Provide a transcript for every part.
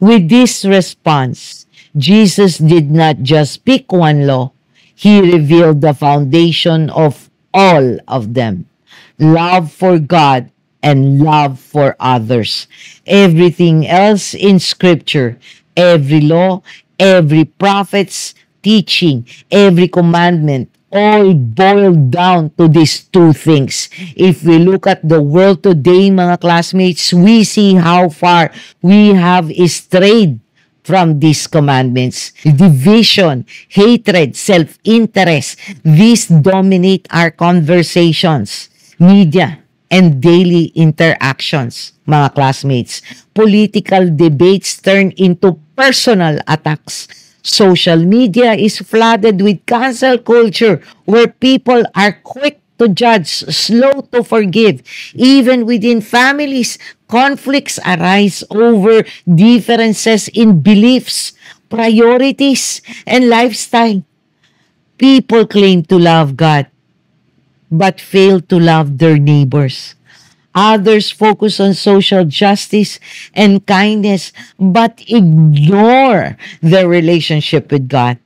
With this response, Jesus did not just pick one law, he revealed the foundation of all of them: love for God and love for others. Everything else in Scripture, every law, every prophet's teaching, every commandment, all boiled down to these two things. If we look at the world today, mga classmates, we see how far we have strayed from these commandments. Division, hatred, self-interest, these dominate our conversations, media, and daily interactions, mga classmates. Political debates turn into personal attacks. Social media is flooded with cancel culture where people are quick to judge, slow to forgive. Even within families, conflicts arise over differences in beliefs, priorities, and lifestyle. People claim to love God but fail to love their neighbors. Others focus on social justice and kindness but ignore their relationship with God.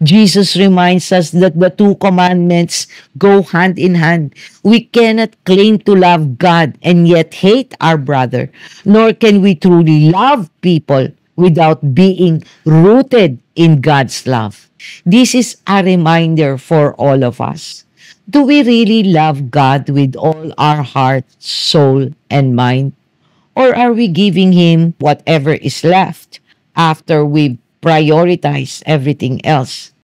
Jesus reminds us that the two commandments go hand in hand. We cannot claim to love God and yet hate our brother, nor can we truly love people without being rooted in God's love. This is a reminder for all of us. Do we really love God with all our heart, soul, and mind? Or are we giving Him whatever is left after we prioritize everything else?